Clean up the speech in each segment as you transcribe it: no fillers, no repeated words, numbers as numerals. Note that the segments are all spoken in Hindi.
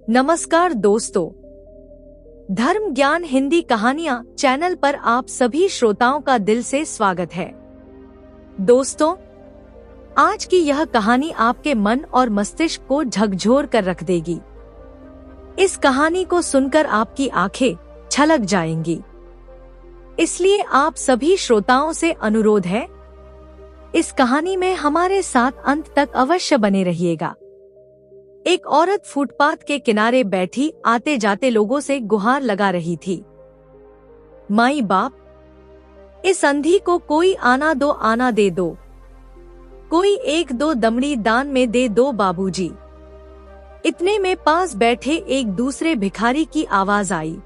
नमस्कार दोस्तों, धर्म ज्ञान हिंदी कहानियां चैनल पर आप सभी श्रोताओं का दिल से स्वागत है। दोस्तों, आज की यह कहानी आपके मन और मस्तिष्क को झकझोर कर रख देगी। इस कहानी को सुनकर आपकी आंखें छलक जाएंगी। इसलिए आप सभी श्रोताओं से अनुरोध है, इस कहानी में हमारे साथ अंत तक अवश्य बने रहिएगा। एक औरत फुटपाथ के किनारे बैठी आते जाते लोगों से गुहार लगा रही थी। माई बाप, इस अंधी को कोई आना दे दो, कोई एक दो दमड़ी दान में दे दो बाबूजी। इतने में पास बैठे एक दूसरे भिखारी की आवाज आई,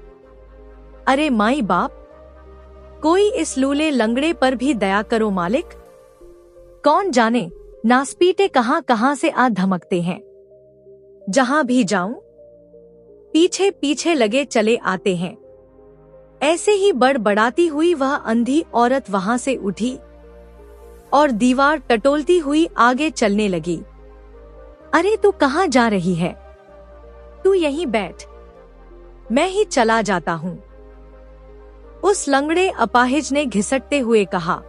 अरे माई बाप, कोई इस लूले लंगड़े पर भी दया करो मालिक। कौन जाने नासपीटे कहां कहां से आ धमकते हैं। जहां भी जाऊं पीछे पीछे लगे चले आते हैं। ऐसे ही बड़बड़ाती हुई वह अंधी औरत वहां से उठी और दीवार टटोलती हुई आगे चलने लगी। अरे तू कहां जा रही है? तू यहीं बैठ, मैं ही चला जाता हूं, उस लंगड़े अपाहिज ने घिसटते हुए कहा।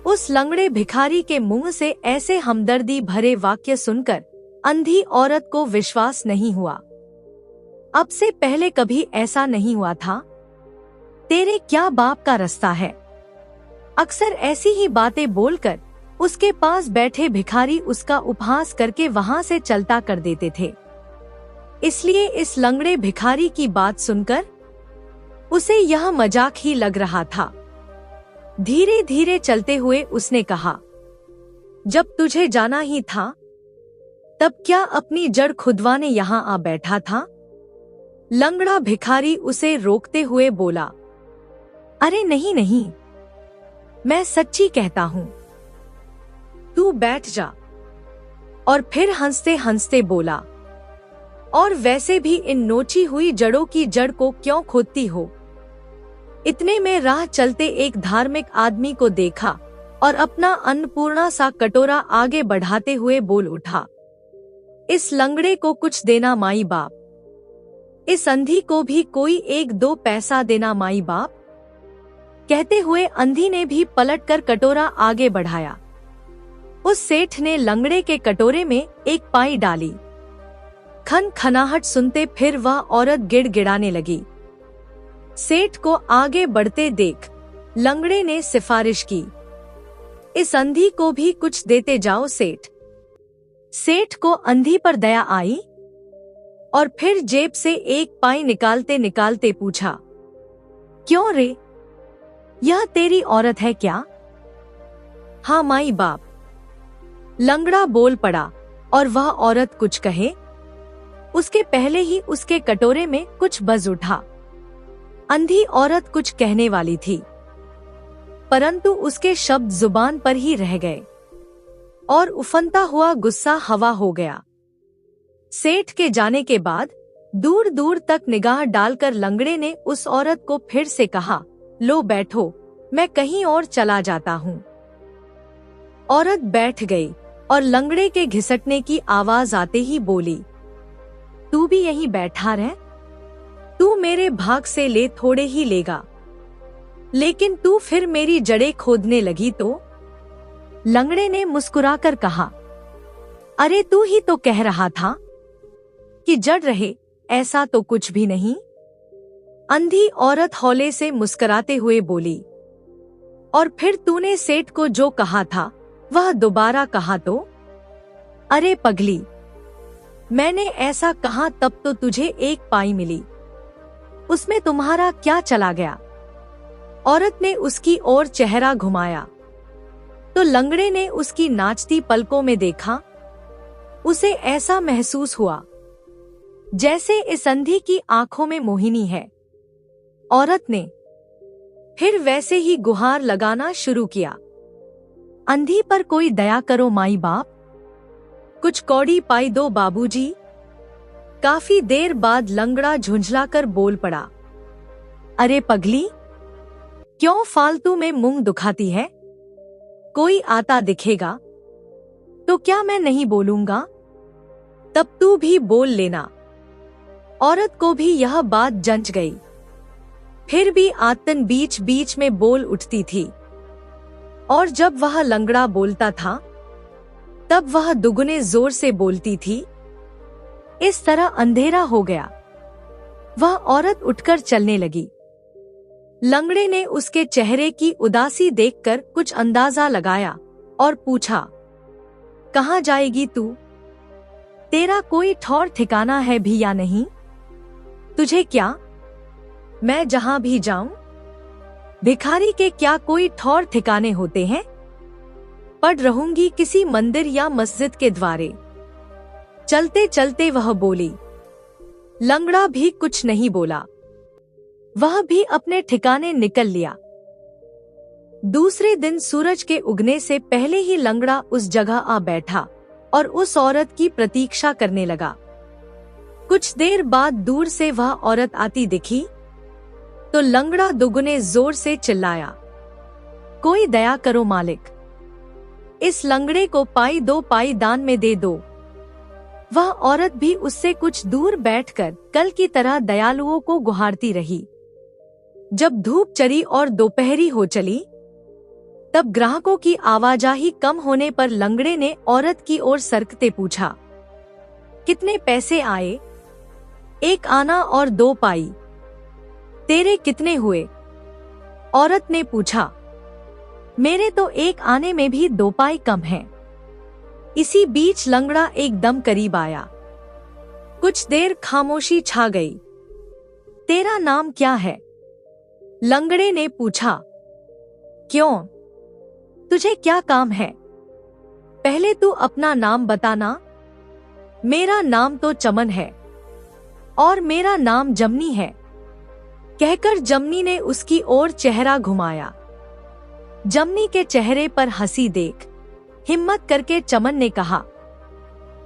उस लंगड़े भिखारी के मुंह से ऐसे हमदर्दी भरे वाक्य सुनकर अंधी औरत को विश्वास नहीं हुआ। अब से पहले कभी ऐसा नहीं हुआ था। तेरे क्या बाप का रास्ता है? अक्सर ऐसी ही बातें बोलकर उसके पास बैठे भिखारी उसका उपहास करके वहां से चलता कर देते थे। इसलिए इस लंगड़े भिखारी की बात सुनकर उसे यह मजाक ही लग रहा था। धीरे धीरे चलते हुए उसने कहा, जब तुझे जाना ही था तब क्या अपनी जड़ खुदवाने यहाँ आ बैठा था? लंगड़ा भिखारी उसे रोकते हुए बोला, अरे नहीं नहीं, मैं सच्ची कहता हूँ, तू बैठ जा। और फिर हंसते हंसते बोला, और वैसे भी इन नोची हुई जड़ों की जड़ को क्यों खोदती हो? इतने में राह चलते एक धार्मिक आदमी को देखा और अपना अन्नपूर्णा सा कटोरा आगे बढ़ाते हुए बोल उठा, इस लंगड़े को कुछ देना माई बाप, इस अंधी को भी कोई एक दो पैसा देना माई बाप। कहते हुए अंधी ने भी पलटकर कटोरा आगे बढ़ाया। उस सेठ ने लंगड़े के कटोरे में एक पाई डाली। खन खनाहट सुनते फिर वह औरत गिड़गिड़ाने लगी। सेठ को आगे बढ़ते देख लंगड़े ने सिफारिश की, इस अंधी को भी कुछ देते जाओ सेठ। सेठ को अंधी पर दया आई और फिर जेब से एक पाई निकालते निकालते पूछा, क्यों रे, यह तेरी औरत है क्या? हाँ माई बाप, लंगड़ा बोल पड़ा। और वह औरत कुछ कहे उसके पहले ही उसके कटोरे में कुछ बज उठा। अंधी औरत कुछ कहने वाली थी, परंतु उसके शब्द जुबान पर ही रह गए और उफनता हुआ गुस्सा हवा हो गया। सेठ के जाने के बाद दूर दूर तक निगाह डालकर लंगड़े ने उस औरत को फिर से कहा, लो बैठो, मैं कहीं और चला जाता हूँ। औरत बैठ गई और लंगड़े के घिसटने की आवाज आते ही बोली, तू भी यहीं बैठा रह, तू मेरे भाग से ले थोड़े ही लेगा, लेकिन तू फिर मेरी जड़ें खोदने लगी तो? लंगड़े ने मुस्कुराकर कहा, अरे तू ही तो कह रहा था कि जड़ रहे, ऐसा तो कुछ भी नहीं। अंधी औरत हौले से मुस्कुराते हुए बोली, और फिर तूने सेठ को जो कहा था वह दोबारा कहा तो? अरे पगली, मैंने ऐसा कहा तब तो तुझे एक पाई मिली, उसमें तुम्हारा क्या चला गया? औरत ने उसकी ओर चेहरा घुमाया तो लंगड़े ने उसकी नाचती पलकों में देखा। उसे ऐसा महसूस हुआ जैसे इस अंधी की आंखों में मोहिनी है। औरत ने फिर वैसे ही गुहार लगाना शुरू किया, अंधी पर कोई दया करो माई बाप, कुछ कौड़ी पाई दो बाबूजी। काफी देर बाद लंगड़ा झुंझलाकर बोल पड़ा, अरे पगली, क्यों फालतू में मुंह दुखाती है? कोई आता दिखेगा तो क्या मैं नहीं बोलूंगा? तब तू भी बोल लेना। औरत को भी यह बात जंच गई। फिर भी आतन बीच बीच में बोल उठती थी, और जब वह लंगड़ा बोलता था तब वह दुगने जोर से बोलती थी। इस तरह अंधेरा हो गया। वह औरत उठकर चलने लगी। लंगड़े ने उसके चेहरे की उदासी देखकर कुछ अंदाजा लगाया और पूछा, कहाँ जाएगी तू? तेरा कोई ठौर ठिकाना है भी या नहीं? तुझे क्या, मैं जहां भी जाऊं? भिखारी के क्या कोई ठौर ठिकाने होते हैं? पड़ रहूंगी किसी मंदिर या मस्जिद के द्वारे। चलते चलते वह बोली। लंगड़ा भी कुछ नहीं बोला। वह भी अपने ठिकाने निकल लिया। दूसरे दिन सूरज के उगने से पहले ही लंगड़ा उस जगह आ बैठा और उस औरत की प्रतीक्षा करने लगा। कुछ देर बाद दूर से वह औरत आती दिखी तो लंगड़ा दुगने जोर से चिल्लाया, कोई दया करो मालिक, इस लंगड़े को पाई 2 पाई दान में दे दो। वह औरत भी उससे कुछ दूर बैठकर कल की तरह दयालुओं को गुहारती रही। जब धूप चढ़ी और दोपहरी हो चली तब ग्राहकों की आवाजाही कम होने पर लंगड़े ने औरत की ओर सरकते पूछा, कितने पैसे आए? 1 आना और 2 पाई। तेरे कितने हुए? औरत ने पूछा। मेरे तो 1 आने में भी 2 पाई कम है। इसी बीच लंगड़ा एकदम करीब आया। कुछ देर खामोशी छा गई। तेरा नाम क्या है? लंगड़े ने पूछा। क्यों, तुझे क्या काम है? पहले तू अपना नाम बताना। मेरा नाम तो चमन है और मेरा नाम जमनी है, कहकर जमनी ने उसकी ओर चेहरा घुमाया। जमनी के चेहरे पर हंसी देख हिम्मत करके चमन ने कहा,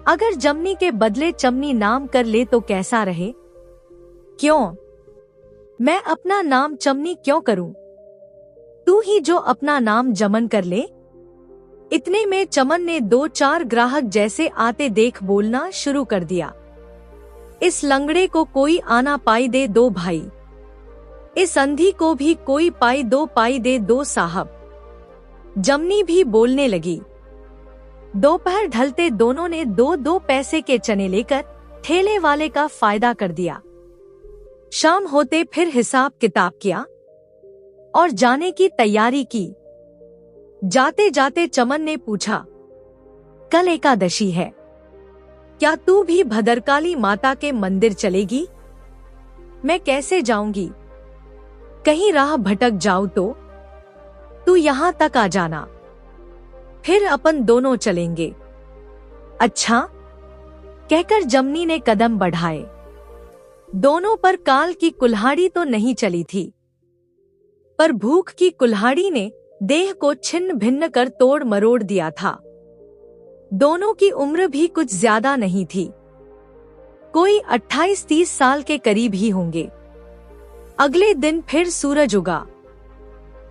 अगर जमनी के बदले चमनी नाम कर ले तो कैसा रहे? क्यों, मैं अपना नाम चमनी क्यों करूं? तू ही जो अपना नाम जमन कर ले। इतने में चमन ने 2-4 ग्राहक जैसे आते देख बोलना शुरू कर दिया। इस लंगड़े को कोई आना पाई दे दो भाई, इस अंधी को भी कोई पाई 2 पाई दे दो साहब। जमनी भी बोलने लगी। दोपहर ढलते दोनों ने 2-2 पैसे के चने लेकर ठेले वाले का फायदा कर दिया। शाम होते फिर हिसाब किताब किया और जाने की तैयारी की। जाते जाते चमन ने पूछा, कल एकादशी है, क्या तू भी भद्रकाली माता के मंदिर चलेगी? मैं कैसे जाऊंगी? कहीं राह भटक जाऊं तो तू यहाँ तक आ जाना, फिर अपन दोनों चलेंगे। अच्छा, कहकर जमनी ने कदम बढ़ाए। दोनों पर काल की कुल्हाड़ी तो नहीं चली थी, पर भूख की कुल्हाड़ी ने देह को छिन्न भिन्न कर तोड़ मरोड़ दिया था। दोनों की उम्र भी कुछ ज्यादा नहीं थी, कोई 28-30 साल के करीब ही होंगे। अगले दिन फिर सूरज उगा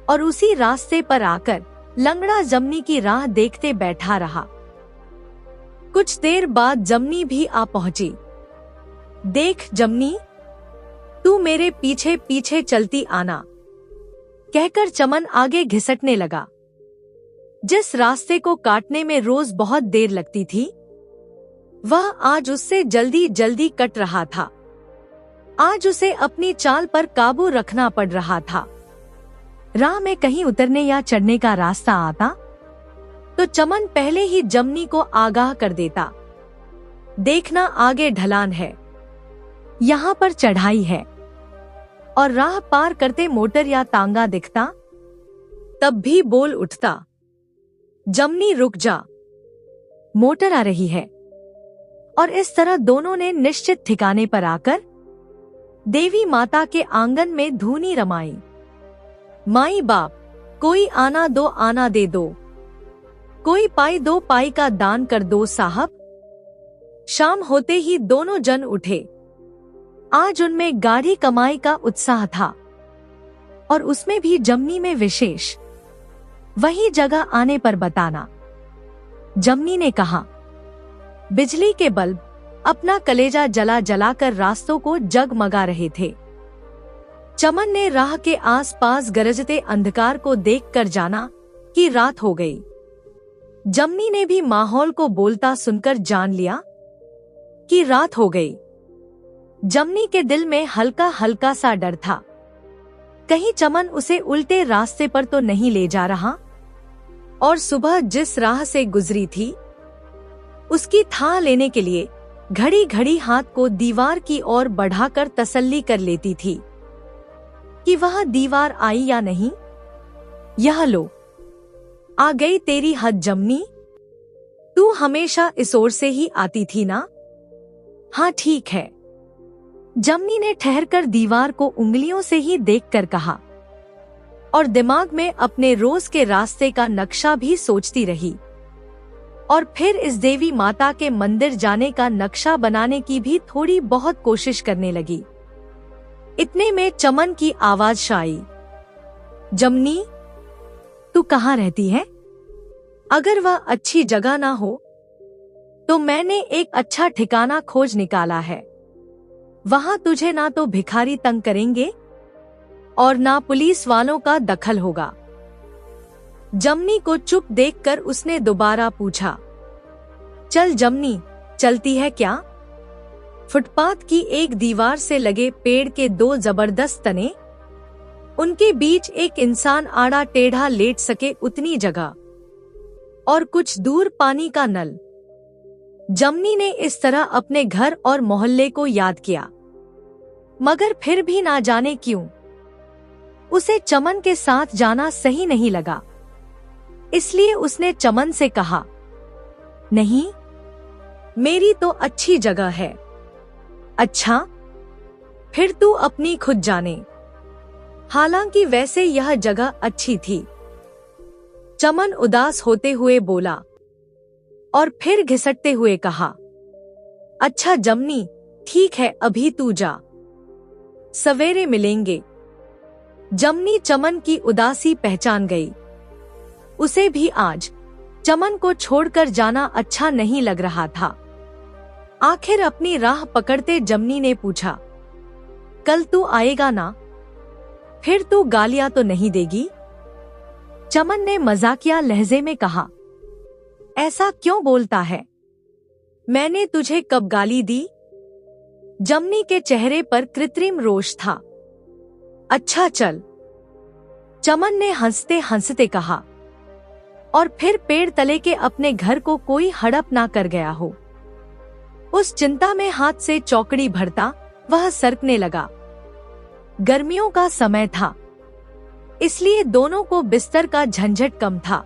और उसी रास्ते पर आकर लंगड़ा जमनी की राह देखते बैठा रहा। कुछ देर बाद जमनी भी आ पहुंची। देख जमनी, तू मेरे पीछे पीछे चलती आना, कहकर चमन आगे घिसटने लगा। जिस रास्ते को काटने में रोज बहुत देर लगती थी, वह आज उससे जल्दी जल्दी कट रहा था। आज उसे अपनी चाल पर काबू रखना पड़ रहा था। राह में कहीं उतरने या चढ़ने का रास्ता आता तो चमन पहले ही जमनी को आगाह कर देता। देखना, आगे ढलान है, यहाँ पर चढ़ाई है, और राह पार करते मोटर या तांगा दिखता तब भी बोल उठता, जमनी रुक जा, मोटर आ रही है। और इस तरह दोनों ने निश्चित ठिकाने पर आकर देवी माता के आंगन में धूनी रमाई। माई बाप, कोई आना 2 आना दे दो, कोई पाई 2 पाई का दान कर दो साहब। शाम होते ही दोनों जन उठे। आज उनमें गाढ़ी कमाई का उत्साह था और उसमें भी जमनी में विशेष। वही जगह आने पर बताना। जमनी ने कहा, बिजली के बल्ब अपना कलेजा जला जलाकर रास्तों को जगमगा रहे थे। चमन ने राह के आसपास गरजते अंधकार को देखकर जाना कि रात हो गई। जमनी ने भी माहौल को बोलता सुनकर जान लिया कि रात हो गई। जमनी के दिल में हल्का हल्का सा डर था, कहीं चमन उसे उल्टे रास्ते पर तो नहीं ले जा रहा। और सुबह जिस राह से गुजरी थी उसकी थाह लेने के लिए घड़ी घड़ी हाथ को दीवार की ओर बढ़ाकर तसल्ली कर लेती थी कि वह दीवार आई या नहीं। यह लो, आ गई तेरी हद जमनी, तू हमेशा इस ओर से ही आती थी ना? हाँ ठीक है, जमनी ने ठहरकर दीवार को उंगलियों से ही देखकर कहा और दिमाग में अपने रोज के रास्ते का नक्शा भी सोचती रही और फिर इस देवी माता के मंदिर जाने का नक्शा बनाने की भी थोड़ी बहुत कोशिश करने लगी। इतने में चमन की आवाज आई, जमनी तू कहाँ रहती है? अगर वह अच्छी जगह ना हो तो मैंने एक अच्छा ठिकाना खोज निकाला है। वहां तुझे ना तो भिखारी तंग करेंगे और ना पुलिस वालों का दखल होगा। जमनी को चुप देखकर उसने दोबारा पूछा, चल जमनी, चलती है क्या? फुटपाथ की एक दीवार से लगे पेड़ के दो जबरदस्त तने, उनके बीच एक इंसान आड़ा टेढ़ा लेट सके उतनी जगह और कुछ दूर पानी का नल। जमनी ने इस तरह अपने घर और मोहल्ले को याद किया, मगर फिर भी ना जाने क्यों उसे चमन के साथ जाना सही नहीं लगा। इसलिए उसने चमन से कहा, नहीं, मेरी तो अच्छी जगह है। अच्छा, फिर तू अपनी खुद जाने। हालांकि वैसे यह जगह अच्छी थी। चमन उदास होते हुए बोला और फिर घिसटते हुए कहा, अच्छा जमनी, ठीक है, अभी तू जा, सवेरे मिलेंगे। जमनी चमन की उदासी पहचान गई। उसे भी आज चमन को छोड़कर जाना अच्छा नहीं लग रहा था। आखिर अपनी राह पकड़ते जमनी ने पूछा, कल तू आएगा ना? फिर तू गालियां तो नहीं देगी? चमन ने मजाकिया लहजे में कहा, ऐसा क्यों बोलता है? मैंने तुझे कब गाली दी? जमनी के चेहरे पर कृत्रिम रोष था। अच्छा चल, चमन ने हंसते हंसते कहा और फिर पेड़ तले के अपने घर को कोई हड़प ना कर गया हो। उस चिंता में हाथ से चौकड़ी भरता वह सरकने लगा। गर्मियों का समय था, इसलिए दोनों को बिस्तर का झंझट कम था।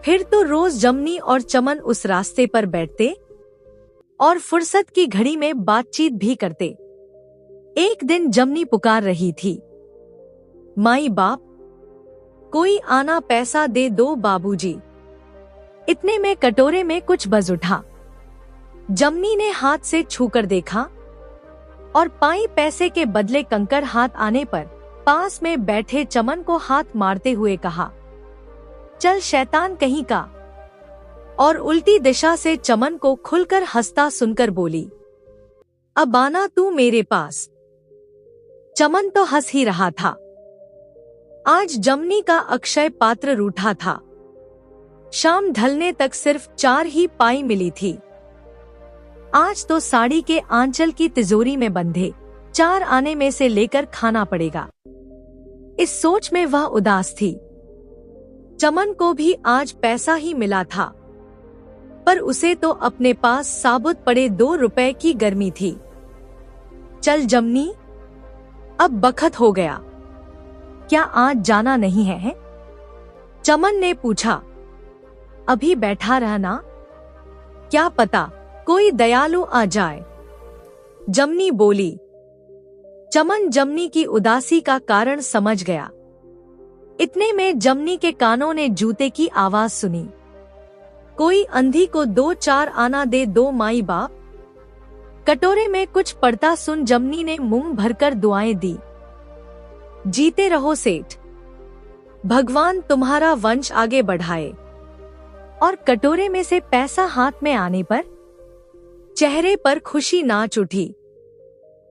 फिर तो रोज जमनी और चमन उस रास्ते पर बैठते और फुर्सत की घड़ी में बातचीत भी करते। एक दिन जमनी पुकार रही थी, माई बाप, कोई आना पैसा दे दो बाबूजी। इतने में कटोरे में कुछ बज उठा। जमनी ने हाथ से छूकर देखा और पाई पैसे के बदले कंकड़ हाथ आने पर पास में बैठे चमन को हाथ मारते हुए कहा, चल शैतान कहीं का। और उल्टी दिशा से चमन को खुलकर हंसता सुनकर बोली, अब आना तू मेरे पास। चमन तो हंस ही रहा था। आज जमनी का अक्षय पात्र रूठा था। शाम ढलने तक सिर्फ 4 ही पाई मिली थी। आज तो साड़ी के आंचल की तिजोरी में बंधे 4 आने में से लेकर खाना पड़ेगा। इस सोच में वह उदास थी। चमन को भी आज पैसा ही मिला था, पर उसे तो अपने पास साबुत पड़े 2 रुपए की गर्मी थी। चल जमनी, अब बखत हो गया, क्या आज जाना नहीं है? चमन ने पूछा। अभी बैठा रहना, क्या पता कोई दयालु आ जाए। जमनी बोली। चमन जमनी की उदासी का कारण समझ गया। इतने में जमनी के कानों ने जूते की आवाज सुनी, कोई अंधी को 2-4 आना दे दो माई बाप। कटोरे में कुछ पड़ता सुन जमनी ने मुंह भरकर दुआएं दी। जीते रहो सेठ, भगवान तुम्हारा वंश आगे बढ़ाए। और कटोरे में से पैसा हाथ में आने पर चेहरे पर खुशी नाच उठी।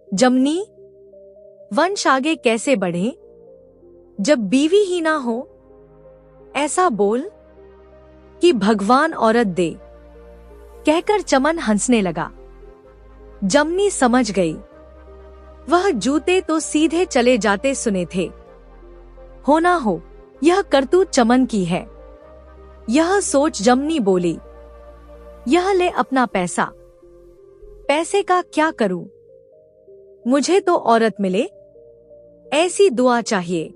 जमनी, वंश आगे कैसे बढ़े जब बीवी ही ना हो? ऐसा बोल कि भगवान औरत दे, कहकर चमन हंसने लगा। जमनी समझ गई, वह जूते तो सीधे चले जाते सुने थे। हो ना हो, यह करतूत चमन की है। यह सोच जमनी बोली, यह ले अपना पैसा। पैसे का क्या करूं? मुझे तो औरत मिले, ऐसी दुआ चाहिए।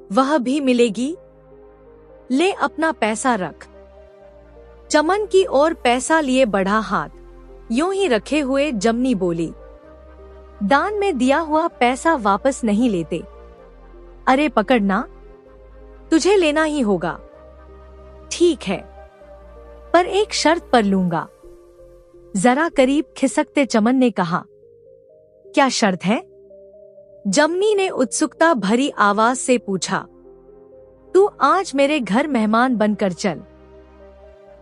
वह भी मिलेगी। ले अपना पैसा रख। चमन की ओर पैसा लिए बढ़ा हाथ, यूं ही रखे हुए जमनी बोली, दान में दिया हुआ पैसा वापस नहीं लेते। अरे पकड़ना, तुझे लेना ही होगा। ठीक है, पर एक शर्त पर लूंगा। जरा करीब खिसकते चमन ने कहा। क्या शर्त है? जमनी ने उत्सुकता भरी आवाज से पूछा। तू आज मेरे घर मेहमान बनकर चल।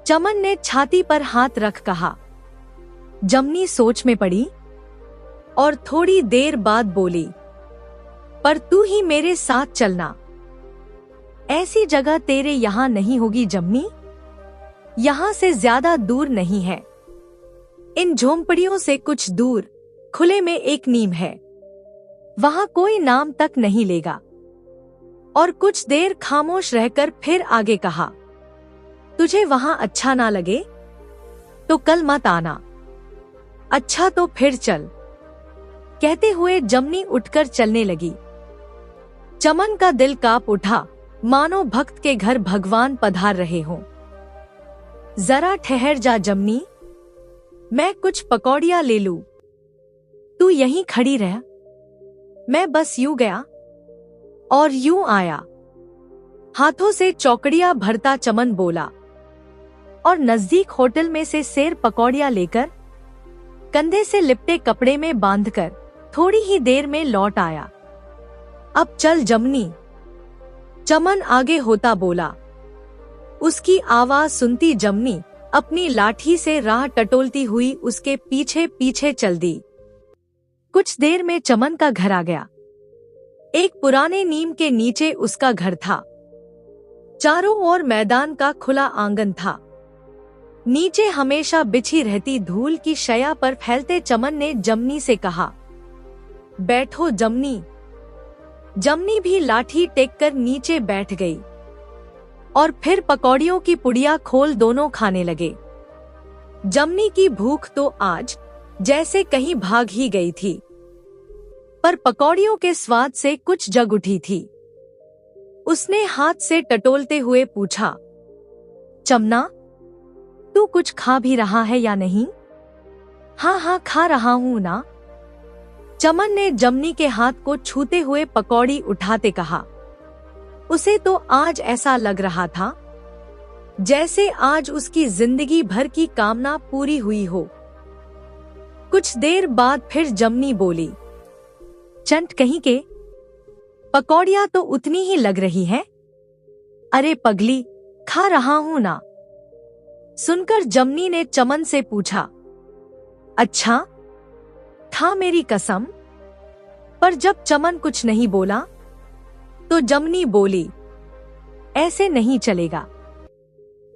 चमन ने छाती पर हाथ रख कहा। जमनी सोच में पड़ी और थोड़ी देर बाद बोली, पर तू ही मेरे साथ चलना। ऐसी जगह तेरे यहां नहीं होगी जमनी। यहां से ज्यादा दूर नहीं है। इन झोंपड़ियों से कुछ दूर खुले में एक नीम है। वहां कोई नाम तक नहीं लेगा। और कुछ देर खामोश रहकर फिर आगे कहा, तुझे वहां अच्छा ना लगे तो कल मत आना। अच्छा तो फिर चल। कहते हुए जमनी उठकर चलने लगी। चमन का दिल कांप उठा, मानो भक्त के घर भगवान पधार रहे हों। जरा ठहर जा जमनी, मैं कुछ पकौड़ियां ले लूं। तू यहीं खड़ी रह। मैं बस यूं गया और यूं आया। हाथों से चौकड़ियां भरता चमन बोला और नजदीक होटल में से सेर पकौड़ियां लेकर कंधे से लिपटे कपड़े में बांधकर थोड़ी ही देर में लौट आया। अब चल जमनी, चमन आगे होता बोला। उसकी आवाज सुनती जमनी अपनी लाठी से राह टटोलती हुई उसके पीछे पीछे चल दी। कुछ देर में चमन का घर आ गया। एक पुराने नीम के नीचे उसका घर था। चारों ओर मैदान का खुला आंगन था। नीचे हमेशा बिछी रहती धूल की शया पर फैलते चमन ने जमनी से कहा, बैठो जमनी। जमनी भी लाठी टेककर नीचे बैठ गई और फिर पकौड़ियों की पुड़िया खोल दोनों खाने लगे। जमनी की भूख तो आज जैसे कहीं भाग ही गई थी, पर पकौड़ियों के स्वाद से कुछ जग उठी थी। उसने हाथ से टटोलते हुए पूछा, चमना, तू कुछ खा भी रहा है या नहीं? हाँ हाँ, खा रहा हूं ना। चमन ने जमनी के हाथ को छूते हुए पकौड़ी उठाते कहा। उसे तो आज ऐसा लग रहा था जैसे आज उसकी जिंदगी भर की कामना पूरी हुई हो। कुछ देर बाद फिर जमनी बोली, चंट कहीं के, पकौड़ियां तो उतनी ही लग रही है। अरे पगली, खा रहा हूं ना। सुनकर जमनी ने चमन से पूछा, अच्छा, था मेरी कसम। पर जब चमन कुछ नहीं बोला तो जमनी बोली, ऐसे नहीं चलेगा।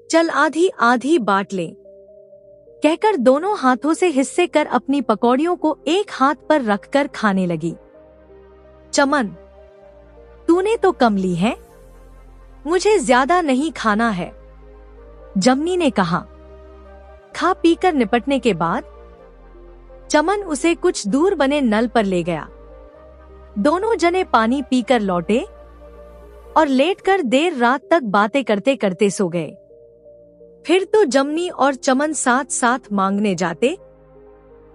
चल आधी आधी बांट लें। कहकर दोनों हाथों से हिस्से कर अपनी पकौड़ियों को एक हाथ पर रखकर खाने लगी। चमन, तूने तो कम ली है, मुझे ज्यादा नहीं खाना है, जमनी ने कहा। खा पीकर निपटने के बाद चमन उसे कुछ दूर बने नल पर ले गया। दोनों जने पानी पीकर लौटे और लेटकर देर रात तक बातें करते करते सो गए। फिर तो जमनी और चमन साथ साथ मांगने जाते,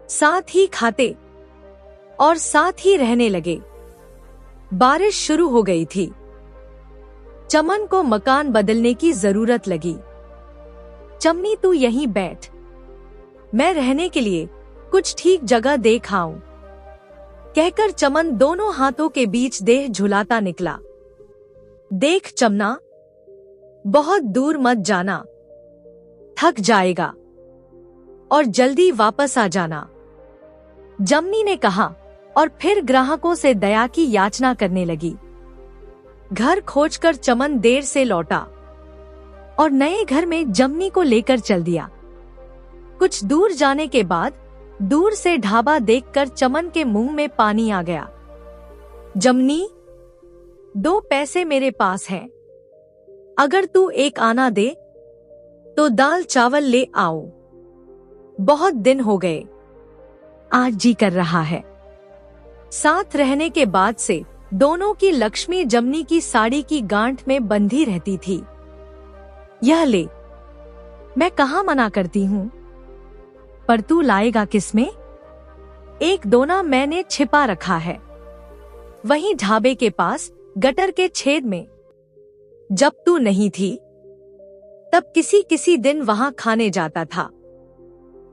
साथ ही खाते और साथ ही रहने लगे। बारिश शुरू हो गई थी। चमन को मकान बदलने की जरूरत लगी। चमनी, तू यहीं बैठ, मैं रहने के लिए कुछ ठीक जगह देख आऊं। कहकर चमन दोनों हाथों के बीच देह झुलाता निकला। देख चमना, बहुत दूर मत जाना, थक जाएगा। और जल्दी वापस आ जाना, जमनी ने कहा और फिर ग्राहकों से दया की याचना करने लगी। घर खोजकर चमन देर से लौटा और नए घर में जमनी को लेकर चल दिया। कुछ दूर जाने के बाद दूर से ढाबा देखकर चमन के मुंह में पानी आ गया। जमनी, 2 पैसे मेरे पास हैं, अगर तू 1 आना दे तो दाल चावल ले आओ, बहुत दिन हो गए, आज जी कर रहा है। साथ रहने के बाद से दोनों की लक्ष्मी जमनी की साड़ी की गांठ में बंधी रहती थी। यह ले, मैं कहाँ मना करती हूँ, पर तू लाएगा किसमें? 1 दोना मैंने छिपा रखा है, वहीं ढाबे के पास गटर के छेद में। जब तू नहीं थी तब किसी दिन वहां खाने जाता था,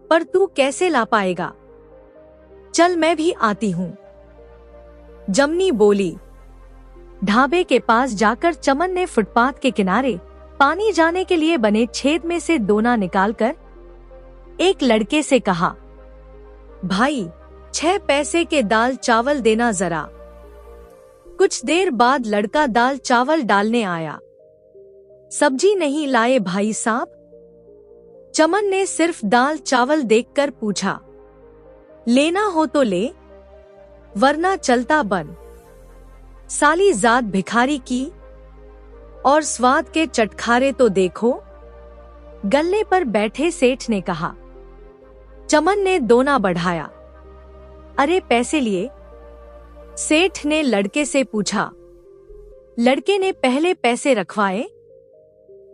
पर तू कैसे ला पाएगा? चल मैं भी आती हूँ, जमनी बोली। ढाबे के पास जाकर चमन ने फुटपाथ के किनारे पानी जाने के लिए बने छेद में से दोना निकालकर एक लड़के से कहा, भाई 6 पैसे के दाल चावल देना जरा। कुछ देर बाद लड़का दाल चावल डालने आया। सब्जी नहीं लाए भाई साहब? चमन ने सिर्फ दाल चावल देखकर पूछा। लेना हो तो ले, वरना चलता बन। साली जात भिखारी की, और स्वाद के चटखारे तो देखो, गल्ले पर बैठे सेठ ने कहा। चमन ने दोना बढ़ाया। अरे पैसे लिए? सेठ ने लड़के से पूछा। लड़के ने पहले पैसे रखवाए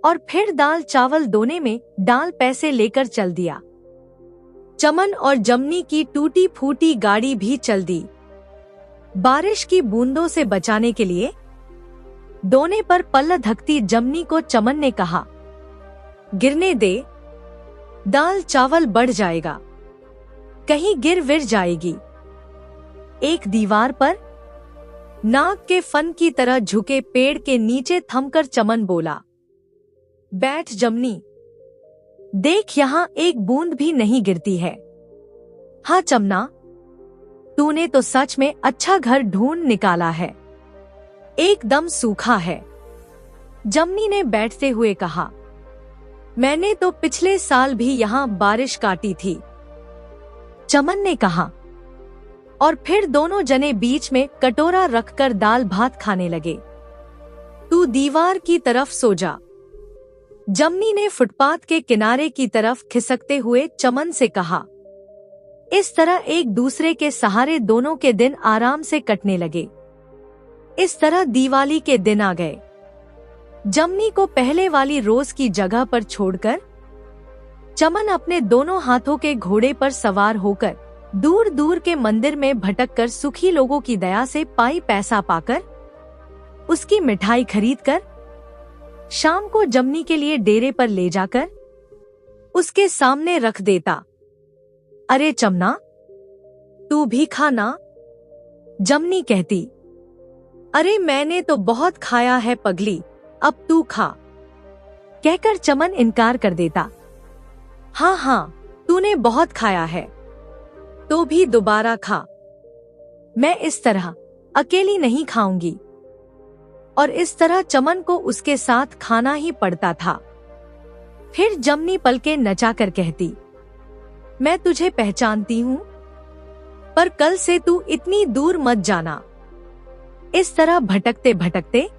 और फिर दाल चावल दोने में डाल पैसे लेकर चल दिया। चमन और जमनी की टूटी फूटी गाड़ी भी चल दी। बारिश की बूंदों से बचाने के लिए दोने पर पल्ला धकती जमनी को चमन ने कहा, गिरने दे, दाल चावल बढ़ जाएगा, कहीं गिर विर जाएगी। एक दीवार पर नाक के फन की तरह झुके पेड़ के नीचे थमकर चमन बोला, बैठ जमनी, देख यहां एक बूंद भी नहीं गिरती है। हाँ चमना, तूने तो सच में अच्छा घर ढूंढ निकाला है, एकदम सूखा है। जमनी ने बैठते हुए कहा, मैंने तो पिछले साल भी यहां बारिश काटी थी। चमन ने कहा, और फिर दोनों जने बीच में कटोरा रखकर दाल भात खाने लगे। तू दीवार की तरफ सो जा, जमनी ने फुटपाथ के किनारे की तरफ खिसकते हुए चमन से कहा। इस तरह एक दूसरे के सहारे दोनों के दिन आराम से कटने लगे। इस तरह दिवाली के दिन आ गए। जमनी को पहले वाली रोज की जगह पर छोड़कर चमन अपने दोनों हाथों के घोड़े पर सवार होकर दूर दूर के मंदिर में भटककर सुखी लोगों की दया से पाई पैसा पाकर उसकी मिठाई खरीदकर शाम को जमनी के लिए डेरे पर ले जाकर उसके सामने रख देता। अरे चमना, तू भी खा ना, जमनी कहती। अरे मैंने तो बहुत खाया है पगली, अब तू खा, कहकर चमन इनकार कर देता। हाँ, तूने बहुत खाया है, तो भी दोबारा खा, मैं इस तरह अकेली नहीं खाऊंगी। और इस तरह चमन को उसके साथ खाना ही पड़ता था। फिर जमनी पलके नचाकर कहती, मैं तुझे पहचानती हूँ, पर कल से तू इतनी दूर मत जाना। इस तरह भटकते भटकते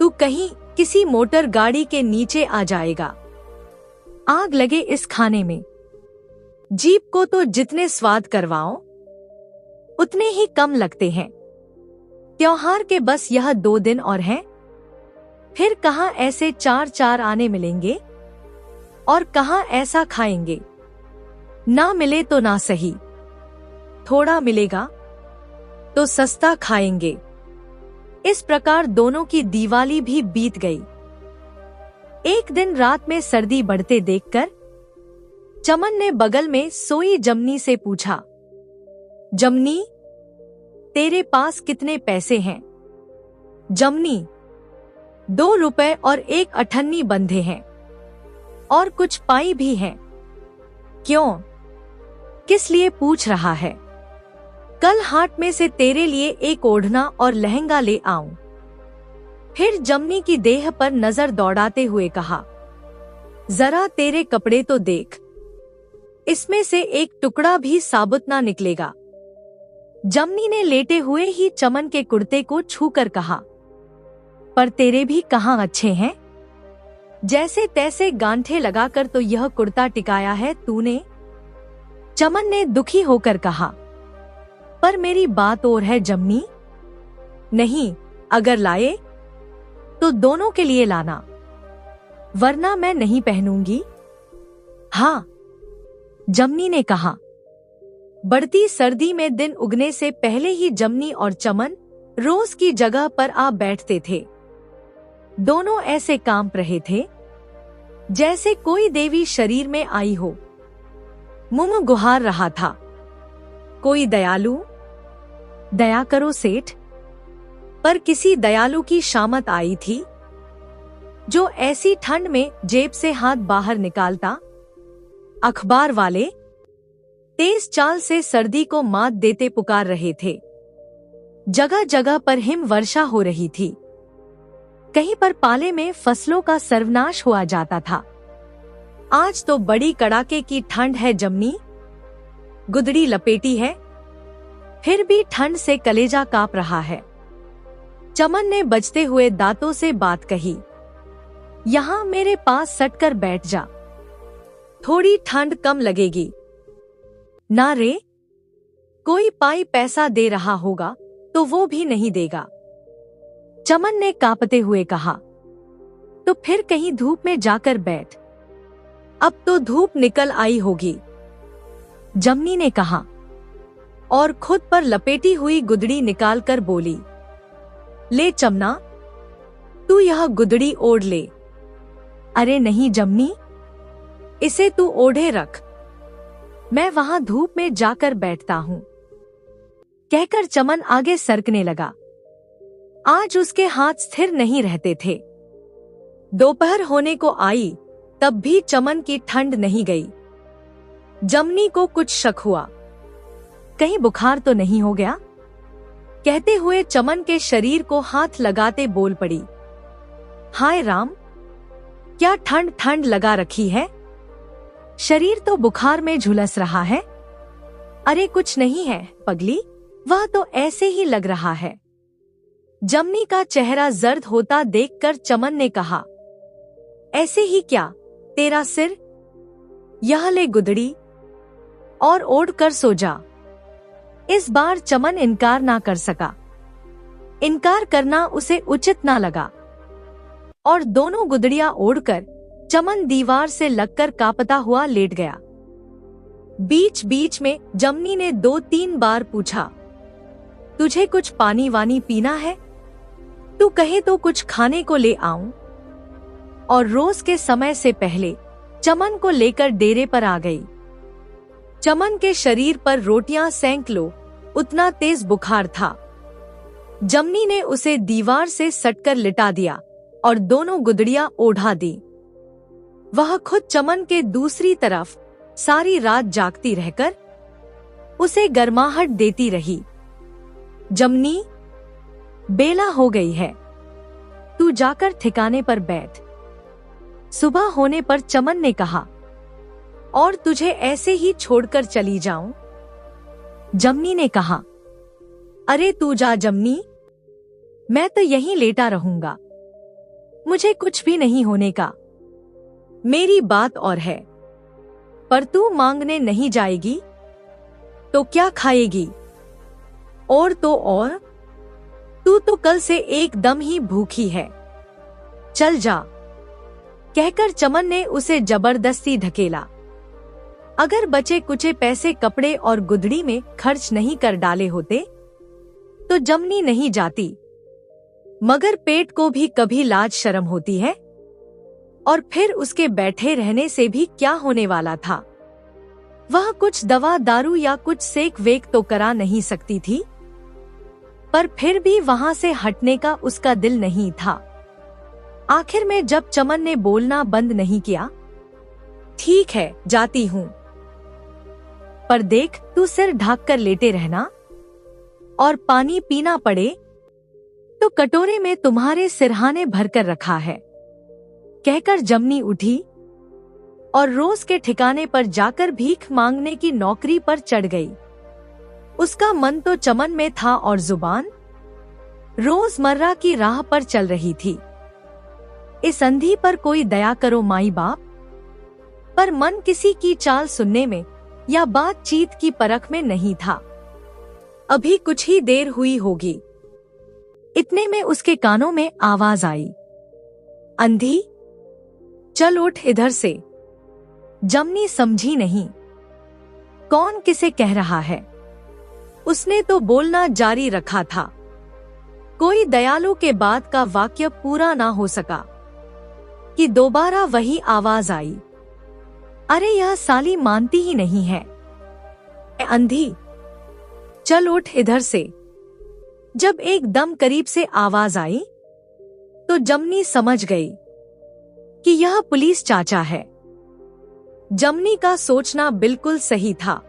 तू कहीं किसी मोटर गाड़ी के नीचे आ जाएगा। आग लगे इस खाने में। जीभ को तो जितने स्वाद करवाओ उतने ही कम लगते हैं। त्योहार के बस यह 2 दिन और हैं, फिर कहाँ ऐसे 4 आने मिलेंगे और कहाँ ऐसा खाएंगे। ना मिले तो ना सही, थोड़ा मिलेगा तो सस्ता खाएंगे। इस प्रकार दोनों की दिवाली भी बीत गई। एक दिन रात में सर्दी बढ़ते देखकर चमन ने बगल में सोई जमनी से पूछा, जमनी, तेरे पास कितने पैसे हैं? जमनी, 2 रुपए और 1 अठन्नी बंधे हैं, और कुछ पाई भी हैं। क्यों? किस लिए पूछ रहा है? कल हाट में से तेरे लिए एक ओढ़ना और लहंगा ले आऊं। फिर जमनी की देह पर नजर दौड़ाते हुए कहा, जरा तेरे कपड़े तो देख, इसमें से एक टुकड़ा भी साबुत ना निकलेगा। जमनी ने लेटे हुए ही चमन के कुर्ते को छूकर कहा, पर तेरे भी कहाँ अच्छे हैं, जैसे तैसे गांठे लगाकर तो यह कुर्ता टिकाया है तूने। चमन ने दुखी होकर कहा, पर मेरी बात और है जमनी। नहीं, अगर लाए तो दोनों के लिए लाना, वरना मैं नहीं पहनूंगी। हाँ, जमनी ने कहा। बढ़ती सर्दी में दिन उगने से पहले ही जमनी और चमन रोज की जगह पर आ बैठते थे। दोनों ऐसे कांप रहे थे जैसे कोई देवी शरीर में आई हो। मुंह गुहार रहा था, कोई दयालु, दया करो सेठ। पर किसी दयालु की शामत आई थी जो ऐसी ठंड में जेब से हाथ बाहर निकालता। अखबार वाले तेज चाल से सर्दी को मात देते पुकार रहे थे। जगह जगह पर हिम वर्षा हो रही थी। कहीं पर पाले में फसलों का सर्वनाश हुआ जाता था। आज तो बड़ी कड़ाके की ठंड है जमनी, गुदड़ी लपेटी है, फिर भी ठंड से कलेजा कांप रहा है। चमन ने बजते हुए दांतों से बात कही, यहाँ मेरे पास सटकर बैठ जा, थोड़ी ठंड कम लगेगी। ना रे, कोई पाई पैसा दे रहा होगा तो वो भी नहीं देगा। चमन ने कांपते हुए कहा, तो फिर कहीं धूप में जाकर बैठ, अब तो धूप निकल आई होगी। जमनी ने कहा और खुद पर लपेटी हुई गुदड़ी निकालकर बोली, ले चमना, तू यह गुदड़ी ओढ़ ले। अरे नहीं जमनी, इसे तू ओढ़े रख, मैं वहां धूप में जाकर बैठता हूं। कहकर चमन आगे सरकने लगा। आज उसके हाथ स्थिर नहीं रहते थे। दोपहर होने को आई तब भी चमन की ठंड नहीं गई। जमनी को कुछ शक हुआ, कहीं बुखार तो नहीं हो गया। कहते हुए चमन के शरीर को हाथ लगाते बोल पड़ी, हाय राम, क्या ठंड ठंड लगा रखी है, शरीर तो बुखार में झुलस रहा है। अरे कुछ नहीं है पगली, वह तो ऐसे ही लग रहा है। जमनी का चेहरा जर्द होता देखकर चमन ने कहा, ऐसे ही क्या, तेरा सिर, यह ले गुदड़ी और ओढ़ कर सो जा। इस बार चमन इनकार ना कर सका। इनकार करना उसे उचित ना लगा और दोनों गुदड़ियां ओढ़कर चमन दीवार से लगकर कांपता हुआ लेट गया। बीच बीच में जमनी ने 2-3 बार पूछा, तुझे कुछ पानी वानी पीना है? तू कहे तो कुछ खाने को ले आऊं। और रोज के समय से पहले चमन को लेकर डेरे पर आ गई। चमन के शरीर पर रोटियां सेंक लो, उतना तेज बुखार था। जमनी ने उसे दीवार से सटकर लिटा दिया और दोनों गुदड़ियां ओढ़ा दी। वह खुद चमन के दूसरी तरफ सारी रात जागती रहकर उसे गर्माहट देती रही। जमनी, बेला हो गई है, तू जाकर ठिकाने पर बैठ। सुबह होने पर चमन ने कहा, और तुझे ऐसे ही छोड़कर चली जाऊं? जमनी ने कहा, अरे तू जा जमनी, मैं तो यहीं लेटा रहूंगा, मुझे कुछ भी नहीं होने का। मेरी बात और है, पर तू मांगने नहीं जाएगी तो क्या खाएगी? और तो और, तू तो कल से एकदम ही भूखी है, चल जा। कहकर चमन ने उसे जबरदस्ती धकेला। अगर बचे कुचे पैसे कपड़े और गुदड़ी में खर्च नहीं कर डाले होते तो जमनी नहीं जाती, मगर पेट को भी कभी लाज शर्म होती है, और फिर उसके बैठे रहने से भी क्या होने वाला था। वह कुछ दवा दारू या कुछ सेक वेक तो करा नहीं सकती थी, पर फिर भी वहां से हटने का उसका दिल नहीं था। आखिर में जब चमन ने बोलना बंद नहीं किया, ठीक है जाती हूँ, पर देख, तू सिर ढक कर लेटे रहना और पानी पीना पड़े तो कटोरे में तुम्हारे सिरहाने भरकर रखा है। कहकर जमनी उठी और रोज के ठिकाने पर जाकर भीख मांगने की नौकरी पर चढ़ गई। उसका मन तो चमन में था और जुबान रोजमर्रा की राह पर चल रही थी। इस अंधी पर कोई दया करो माई बाप। पर मन किसी की चाल सुनने में या बातचीत की परख में नहीं था। अभी कुछ ही देर हुई होगी। इतने में उसके कानों में आवाज आई, अंधी, चल उठ इधर से। जमनी समझी नहीं कौन किसे कह रहा है। उसने तो बोलना जारी रखा था। कोई दयालु के बाद का वाक्य पूरा ना हो सका कि दोबारा वही आवाज आई, अरे यह साली मानती ही नहीं है। अंधी, चल उठ इधर से। जब एकदम करीब से आवाज आई तो जमनी समझ गई कि यह पुलिस चाचा है। जमनी का सोचना बिल्कुल सही था।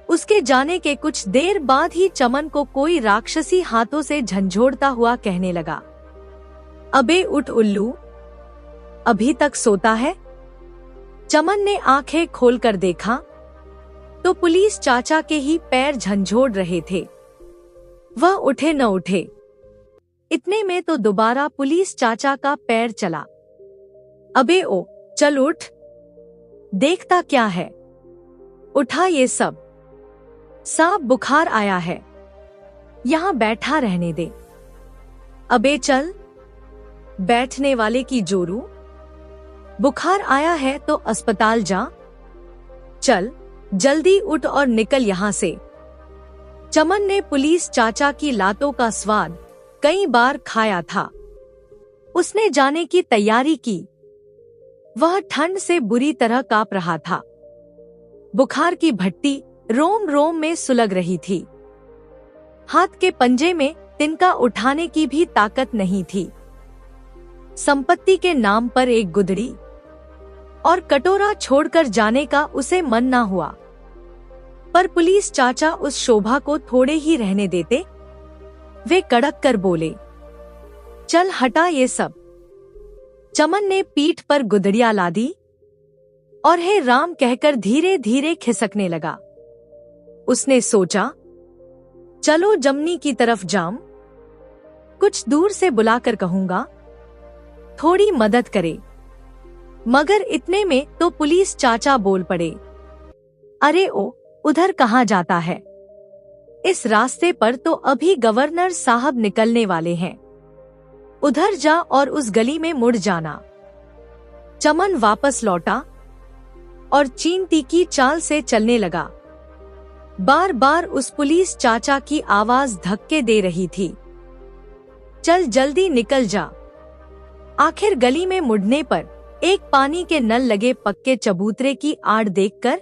उसके जाने के कुछ देर बाद ही चमन को कोई राक्षसी हाथों से झंझोड़ता हुआ कहने लगा, अबे उठ उल्लू, अभी तक सोता है। चमन ने आंखें खोलकर देखा तो पुलिस चाचा के ही पैर झंझोड़ रहे थे। वह उठे न उठे। इतने में तो दोबारा पुलिस चाचा का पैर चला। अबे ओ, चल उठ, देखता क्या है, उठा ये सब, साफ बुखार आया है, यहां बैठा रहने दे। अबे चल, बैठने वाले की जोरू, बुखार आया है तो अस्पताल जा। चल जल्दी उठ और निकल यहां से। चमन ने पुलिस चाचा की लातों का स्वाद कई बार खाया था। उसने जाने की तैयारी की। वह ठंड से बुरी तरह कांप रहा था। बुखार की भट्टी रोम रोम में सुलग रही थी। हाथ के पंजे में तिनका उठाने की भी ताकत नहीं थी। संपत्ति के नाम पर एक गुदड़ी और कटोरा छोड़कर जाने का उसे मन ना हुआ। पर पुलिस चाचा उस शोभा को थोड़े ही रहने देते। वे कड़क कर बोले, चल हटा ये सब। चमन ने पीठ पर गुदड़ियां लादी और हे राम कहकर धीरे धीरे खिसकने लगा। उसने सोचा, चलो जमनी की तरफ जाम, कुछ दूर से बुलाकर कहूंगा थोड़ी मदद करे। मगर इतने में तो पुलिस चाचा बोल पड़े, अरे ओ, उधर कहाँ जाता है? इस रास्ते पर तो अभी गवर्नर साहब निकलने वाले हैं। उधर जा और उस गली में मुड़ जाना। चमन वापस लौटा और चींटी की चाल से चलने लगा। बार बार उस पुलिस चाचा की आवाज धक्के दे रही थी, चल जल्दी निकल जा। आखिर गली में मुड़ने पर एक पानी के नल लगे पक्के चबूतरे की आड़ देखकर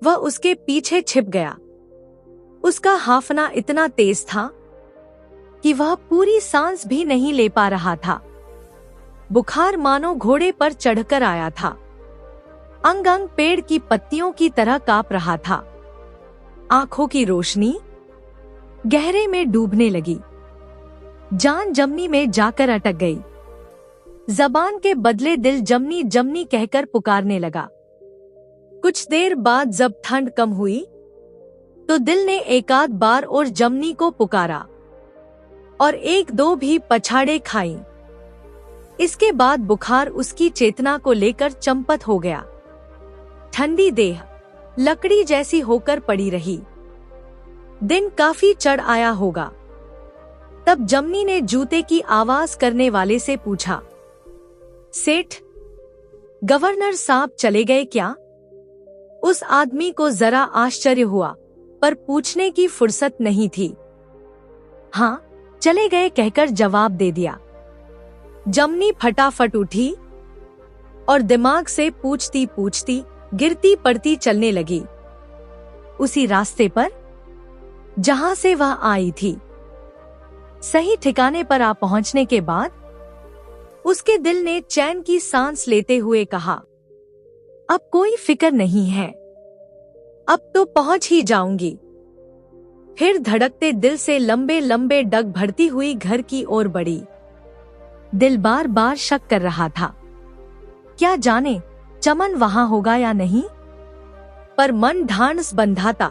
वह उसके पीछे छिप गया। उसका हाफना इतना तेज था कि वह पूरी सांस भी नहीं ले पा रहा था। बुखार मानो घोड़े पर चढ़कर आया था। अंग अंग पेड़ की पत्तियों की तरह कांप रहा था। आंखों की रोशनी गहरे में डूबने लगी। जान जमनी में जाकर अटक गई। जबान के बदले दिल जमनी जमनी कहकर पुकारने लगा। कुछ देर बाद जब ठंड कम हुई तो दिल ने एकाध बार और जमनी को पुकारा और एक दो भी पछाड़े खाई। इसके बाद बुखार उसकी चेतना को लेकर चंपत हो गया। ठंडी देह लकड़ी जैसी होकर पड़ी रही। दिन काफी चढ़ आया होगा। तब जमनी ने जूते की आवाज करने वाले से पूछा, सेठ, गवर्नर साहब चले गए क्या? उस आदमी को जरा आश्चर्य हुआ पर पूछने की फुर्सत नहीं थी। हाँ, चले गए कहकर जवाब दे दिया। जमनी फटाफट उठी और दिमाग से पूछती पूछती गिरती पड़ती चलने लगी, उसी रास्ते पर जहां से वह आई थी। सही ठिकाने पर आ पहुंचने के बाद उसके दिल ने चैन की सांस लेते हुए कहा, अब कोई फिक्र नहीं है। अब तो पहुंच ही जाऊंगी। फिर धड़कते दिल से लंबे लंबे डग भरती हुई घर की ओर बढ़ी। दिल बार बार शक कर रहा था, क्या जाने चमन वहां होगा या नहीं, पर मन ढांढस बंधाता,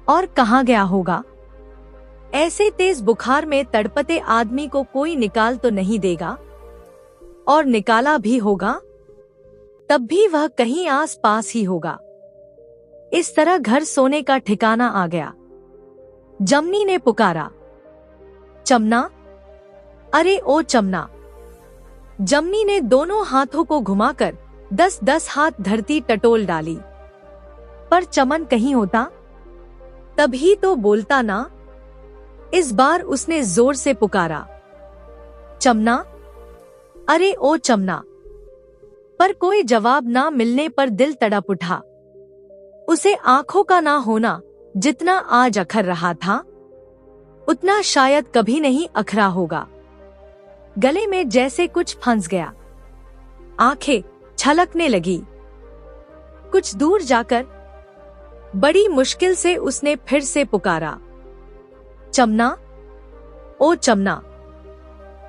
और कहाँ गया होगा। ऐसे तेज बुखार में तड़पते आदमी को कोई निकाल तो नहीं देगा, और निकाला भी होगा तब भी वह कहीं आस पास ही होगा। इस तरह घर सोने का ठिकाना आ गया। जमनी ने पुकारा, चमना, अरे ओ चमना। जमनी ने दोनों हाथों को घुमाकर 10-10 हाथ धरती टटोल डाली, पर चमन कहीं होता तभी तो बोलता ना। इस बार उसने जोर से पुकारा, चमना, अरे ओ चमना। पर कोई जवाब ना मिलने पर दिल तड़प उठा। उसे आंखों का ना होना जितना आज अखर रहा था, उतना शायद कभी नहीं अखरा होगा। गले में जैसे कुछ फंस गया, आंखें छलकने लगी। कुछ दूर जाकर बड़ी मुश्किल से उसने फिर से पुकारा, चमना, ओ चमना।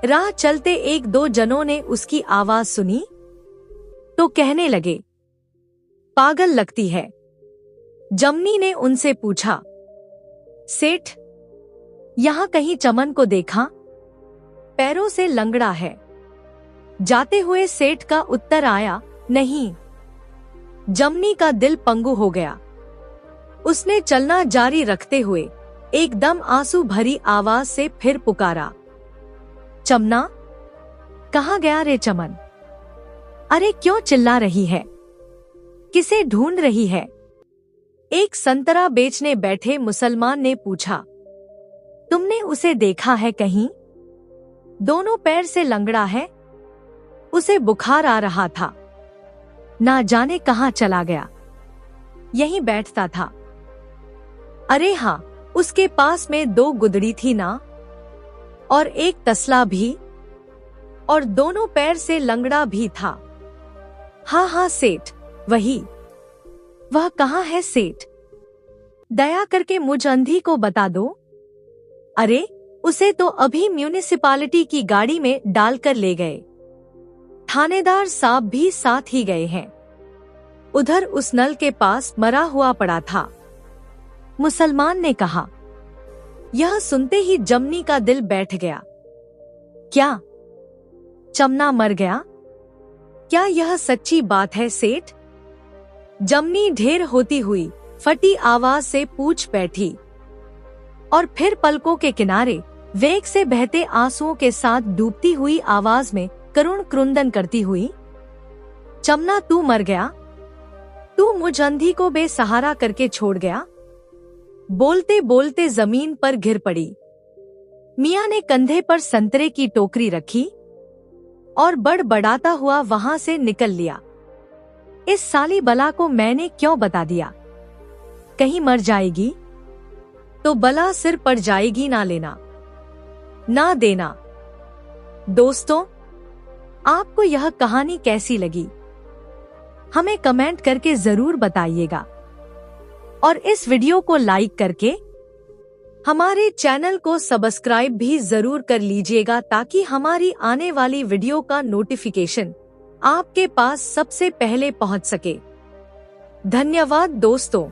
राह चलते एक दो जनों ने उसकी आवाज सुनी तो कहने लगे, पागल लगती है। जमनी ने उनसे पूछा, सेठ, यहां कहीं चमन को देखा? पैरों से लंगड़ा है। जाते हुए सेठ का उत्तर आया, नहीं। जमनी का दिल पंगु हो गया। उसने चलना जारी रखते हुए एकदम आंसू भरी आवाज से फिर पुकारा, चमना, कहाँ गया रे चमन? अरे क्यों चिल्ला रही है? किसे ढूंढ रही है? एक संतरा बेचने बैठे मुसलमान ने पूछा, तुमने उसे देखा है कहीं? दोनों पैर से लंगड़ा है। उसे बुखार आ रहा था, ना जाने कहाँ चला गया। यहीं बैठता था। अरे हाँ, उसके पास में 2 गुदड़ी थी ना, और एक तसला भी, और दोनों पैर से लंगड़ा भी था। हाँ हाँ सेठ, वही। वह कहाँ है सेठ? दया करके मुझ अंधी को बता दो। अरे उसे तो अभी म्यूनिसिपालिटी की गाड़ी में डालकर ले गए। थानेदार साहब भी साथ ही गए हैं। उधर उस नल के पास मरा हुआ पड़ा था। मुसलमान ने कहा। यह सुनते ही जमनी का दिल बैठ गया। क्या चमना मर गया? क्या यह सच्ची बात है सेठ? जमनी ढेर होती हुई फटी आवाज से पूछ बैठी, और फिर पलकों के किनारे वेग से बहते आंसुओं के साथ डूबती हुई आवाज में करुण क्रुंदन करती हुई, चमना तू मर गया? तू मुझ अंधी को बेसहारा करके छोड़ गया? बोलते बोलते जमीन पर गिर पड़ी। मियां ने कंधे पर संतरे की टोकरी रखी और बड़बड़ाता हुआ वहां से निकल लिया। इस साली बला को मैंने क्यों बता दिया? कहीं मर जाएगी तो बला सिर पड़ जाएगी, ना लेना ना देना। दोस्तों, आपको यह कहानी कैसी लगी? हमें कमेंट करके जरूर बताइएगा, और इस वीडियो को लाइक करके हमारे चैनल को सब्सक्राइब भी जरूर कर लीजिएगा, ताकि हमारी आने वाली वीडियो का नोटिफिकेशन आपके पास सबसे पहले पहुंच सके। धन्यवाद दोस्तों।